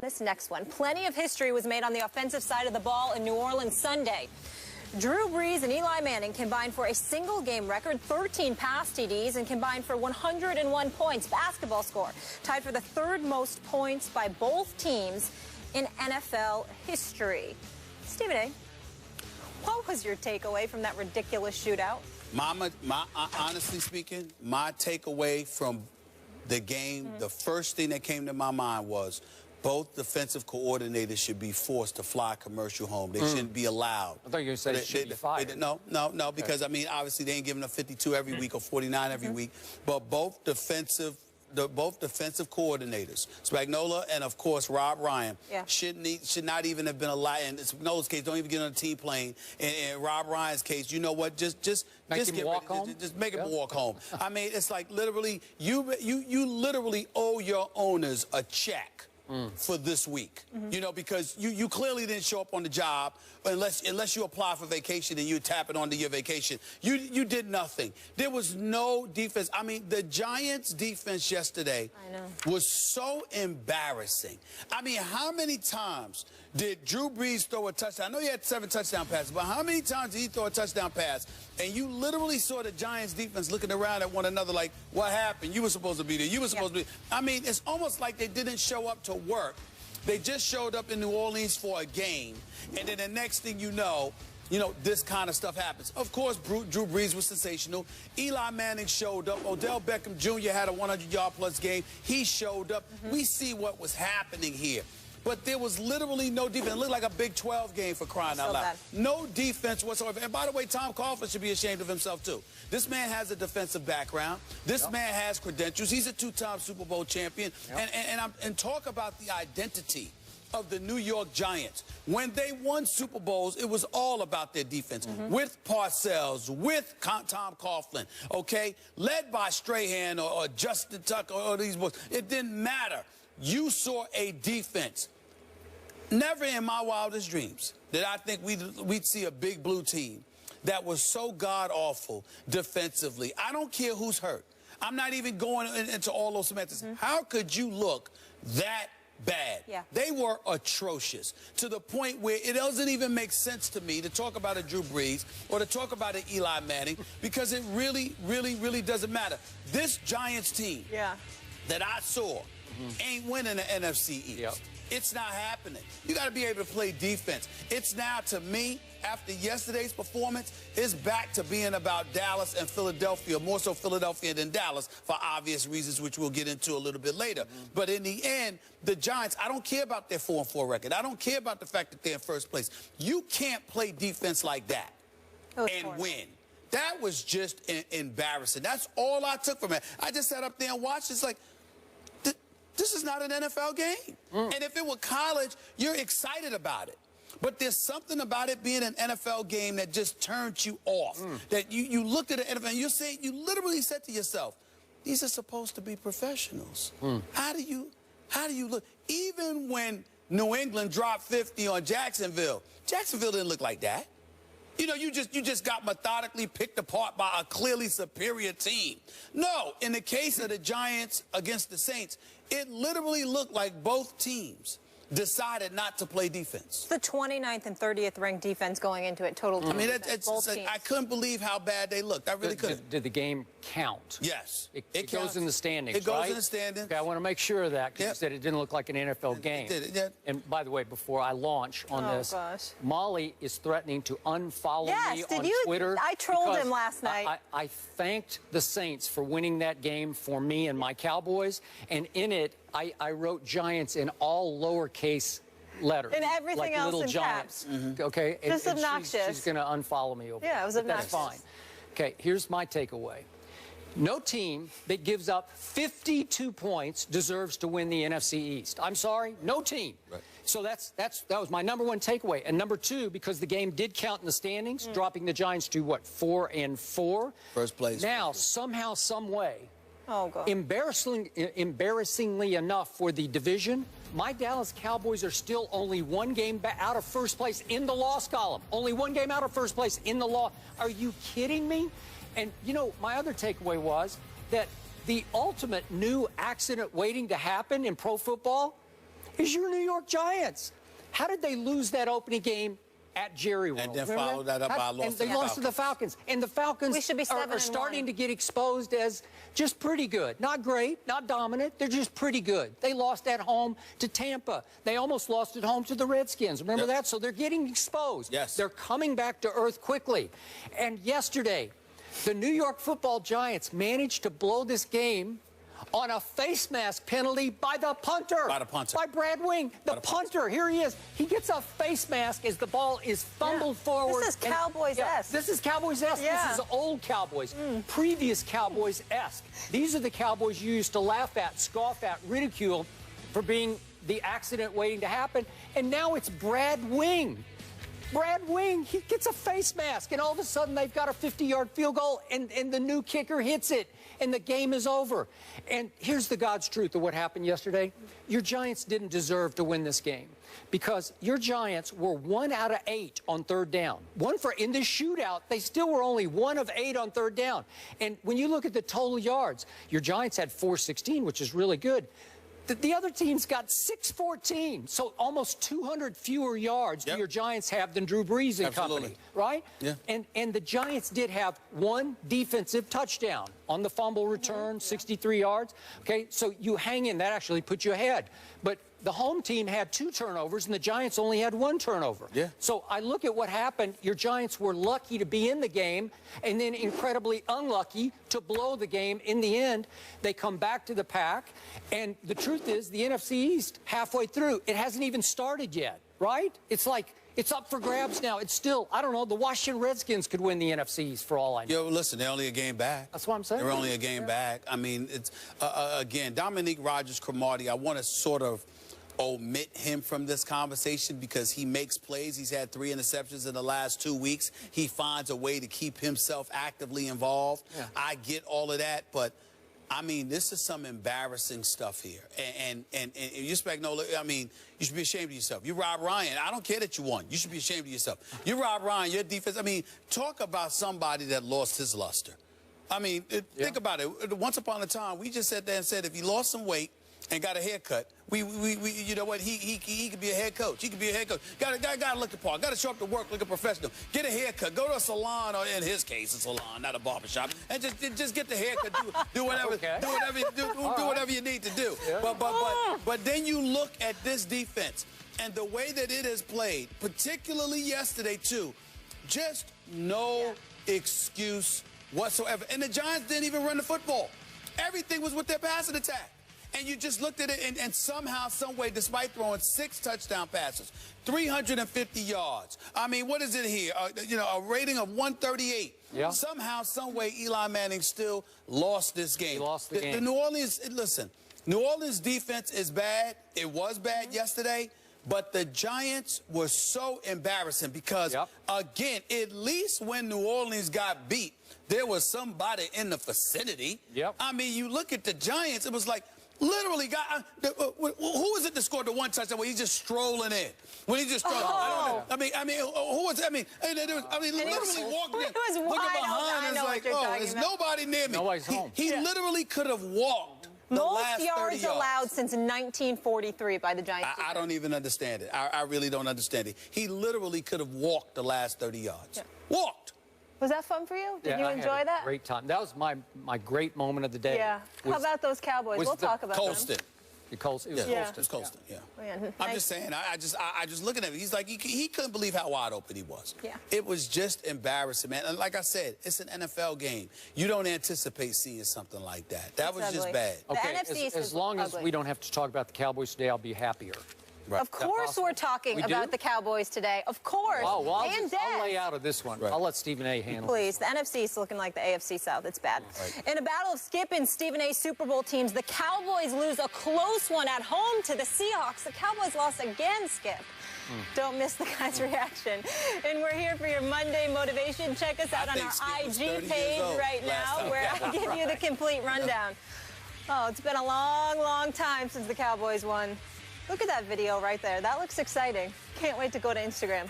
This next one. Plenty of history was made on the offensive side of the ball in New Orleans Sunday. Drew Brees and Eli Manning combined for a single game record, 13 pass TDs, and combined for 101 points. Basketball score tied for the third most points by both teams in NFL history. Stephen A., what was your takeaway from that ridiculous shootout? Honestly speaking, my takeaway from the game, the first thing that came to my mind was both defensive coordinators should be forced to fly commercial home. They shouldn't be allowed. I thought you were going to say they should be fired. No, because, I mean, obviously they ain't giving up 52 every week or 49 every week. But both defensive coordinators, Spagnuolo and, of course, Rob Ryan, should not even have been allowed. In Spagnuolo's case, don't even get on a team plane. In Rob Ryan's case, you know what? Just make him walk home. I mean, it's like literally, you literally owe your owners a check for this week, you know, because you clearly didn't show up on the job unless you apply for vacation and you tap it onto your vacation. You did nothing. There was no defense. I mean, the Giants' defense yesterday was so embarrassing. I mean, how many times did Drew Brees throw a touchdown? I know he had 7 touchdown passes, but how many times did he throw a touchdown pass? And you literally saw the Giants' defense looking around at one another like, what happened? You were supposed to be there. You were supposed to be. I mean, it's almost like they didn't show up to work. They just showed up in New Orleans for a game. And then the next thing you know, this kind of stuff happens. Of course, Drew Brees was sensational. Eli Manning showed up. Odell Beckham Jr. had a 100-yard-plus game. He showed up. We see what was happening here. But there was literally no defense. It looked like a Big 12 game for crying out loud. No defense whatsoever. And by the way, Tom Coughlin should be ashamed of himself, too. This man has a defensive background. This man has credentials. He's a 2-time Super Bowl champion. And talk about the identity of the New York Giants. When they won Super Bowls, it was all about their defense. With Parcells, with Tom Coughlin, okay? Led by Strahan or Justin Tucker or these boys. It didn't matter. You saw a defense. Never in my wildest dreams did I think we'd see a big blue team that was so god-awful defensively. I don't care who's hurt. I'm not even going into all those semantics. How could you look that bad? They were atrocious to the point where it doesn't even make sense to me to talk about a Drew Brees or to talk about an Eli Manning because it really, really, really doesn't matter. This Giants team that I saw ain't winning the NFC East. It's not happening. You got to be able to play defense. It's now, to me, after yesterday's performance, it's back to being about Dallas and Philadelphia, more so Philadelphia than Dallas for obvious reasons, which we'll get into a little bit later. But in the end, the Giants, I don't care about their 4-4 record. I don't care about the fact that they're in first place. You can't play defense like that and win. That was just embarrassing. That's all I took from it. I just sat up there and watched. It's like, this is not an NFL game. And if it were college, you're excited about it. But there's something about it being an NFL game that just turns you off. That you looked at the NFL and you literally said to yourself, these are supposed to be professionals. How do you look? Even when New England dropped 50 on Jacksonville didn't look like that. You know, you just got methodically picked apart by a clearly superior team. No, in the case of the Giants against the Saints, it literally looked like both teams decided not to play defense. The 29th and 30th ranked defense going into it, total. I mean, I couldn't believe how bad they looked. I really couldn't. Did the game count? Yes. It goes in the standings, It goes in the standings. Okay, I want to make sure of that because you said it didn't look like an NFL game. It did, And by the way, before I launch on this, Molly is threatening to unfollow me on Twitter. I trolled him last night. I thanked the Saints for winning that game for me and my Cowboys, and in it, I wrote Giants in all lowercase letters. And everything like else little in Giants. caps. Okay? Just obnoxious. She's going to unfollow me over it was obnoxious. That's fine. Okay, here's my takeaway. No team that gives up 52 points deserves to win the NFC East. I'm sorry, no team. Right. So that was my #1 takeaway. And #2, because the game did count in the standings, dropping the Giants to, what, 4-4? First place. Now, somehow, some way, God. embarrassingly enough for the division, my Dallas Cowboys are still only one game out of first place in the loss column. Only one game out of first place in the loss. Are you kidding me? And, you know, my other takeaway was that the ultimate new accident waiting to happen in pro football is your New York Giants. How did they lose that opening game at Jerry World? And then follow that up by a loss. And they lost to the Falcons. And the Falcons are starting to get exposed as just pretty good. Not great, not dominant. They're just pretty good. They lost at home to Tampa. They almost lost at home to the Redskins. Remember that? So they're getting exposed. Yes. They're coming back to earth quickly. And yesterday, the New York Football Giants managed to blow this game on a face mask penalty by the punter. By the punter. By Brad Wing, the punter. Here he is. He gets a face mask as the ball is fumbled forward. This is Cowboys-esque. This is Cowboys-esque. Yeah. This is old Cowboys. Previous Cowboys-esque. These are the Cowboys you used to laugh at, scoff at, ridicule for being the accident waiting to happen. And now it's Brad Wing. Brad Wing, he gets a face mask, and all of a sudden they've got a 50-yard field goal, and the new kicker hits it, and the game is over. And here's the God's truth of what happened yesterday. Your Giants didn't deserve to win this game because your Giants were 1 out of 8 on third down. In this shootout, they still were only 1 of 8 on third down. And when you look at the total yards, your Giants had 416, which is really good. The other team's got 614, so almost 200 fewer yards do your Giants have than Drew Brees and company, right? Yeah. And the Giants did have 1 defensive touchdown on the fumble return, 63 yards. Okay, so you hang in. That actually put you ahead. But the home team had 2 turnovers, and the Giants only had 1 turnover. Yeah. So I look at what happened. Your Giants were lucky to be in the game, and then incredibly unlucky to blow the game in the end. They come back to the pack, and the truth is the NFC East, halfway through, it hasn't even started yet, right? It's like it's up for grabs now. It's still, I don't know, the Washington Redskins could win the NFC East for all I know. Yo, listen, they're only a game back. That's what I'm saying. They're only a game back. I mean, it's, again, Dominique Rodgers-Cromartie, I want to sort of omit him from this conversation because he makes plays. He's had 3 interceptions in the last 2 weeks. He finds a way to keep himself actively involved. Yeah. I get all of that, but I mean, this is some embarrassing stuff here. And you Spagnola, I mean, you should be ashamed of yourself. You Rob Ryan. I don't care that you won. You should be ashamed of yourself. You Rob Ryan, your defense. I mean, talk about somebody that lost his luster. I mean, think about it. Once upon a time, we just sat there and said if he lost some weight and got a haircut, you know what? He could be a head coach. He could be a head coach. Got to look the part. Got to show up to work, look a professional. Get a haircut. Go to a salon, or in his case, a salon, not a barbershop, and just get the haircut. Do whatever. Okay. Do whatever you need to do. Yeah. But then you look at this defense and the way that it has played, particularly yesterday too. Just no excuse whatsoever. And the Giants didn't even run the football. Everything was with their passing attack. And you just looked at it, and somehow, some way, despite throwing 6 touchdown passes, 350 yards. I mean, what is it here? You know, a rating of 138. Yeah. Somehow, some way, Eli Manning still lost this game. He lost the game. The New Orleans, listen, New Orleans defense is bad. It was bad yesterday. But the Giants were so embarrassing because, again, at least when New Orleans got beat, there was somebody in the vicinity. Yep. I mean, you look at the Giants, it was like, literally, who is it that scored the 1 touchdown when he's just strolling in? When he just strolling, I mean, who was that? I mean, literally walking in, looking behind, and it's like, oh, there's nobody near me. Nobody's home. He literally could have walked the last 30 yards. Most yards allowed since 1943 by the Giants. I don't even understand it. I really don't understand it. He literally could have walked the last 30 yards. Yeah. Walked. Was that fun for you? Did you enjoy that? Great time. That was my great moment of the day. Yeah. How about those Cowboys? We'll talk about Colston. them. It was Colston. Yeah. I'm just saying. I just looking at it. He's like he couldn't believe how wide open he was. Yeah. It was just embarrassing, man. And like I said, it's an NFL game. You don't anticipate seeing something like that. That was just bad. Okay. As long as we don't have to talk about the Cowboys today, I'll be happier. Right. Of course we're talking about the Cowboys today. Of course. Oh, well, I'll lay out of this one. Right. I'll let Stephen A. handle it. Please. The NFC is looking like the AFC South. It's bad. Right. In a battle of Skip and Stephen A. Super Bowl teams, the Cowboys lose a close one at home to the Seahawks. The Cowboys lost again, Skip. Don't miss the guy's reaction. And we're here for your Monday motivation. Check us out on our IG page right now where I give you the complete rundown. Oh, it's been a long, long time since the Cowboys won. Look at that video right there. That looks exciting. Can't wait to go to Instagram.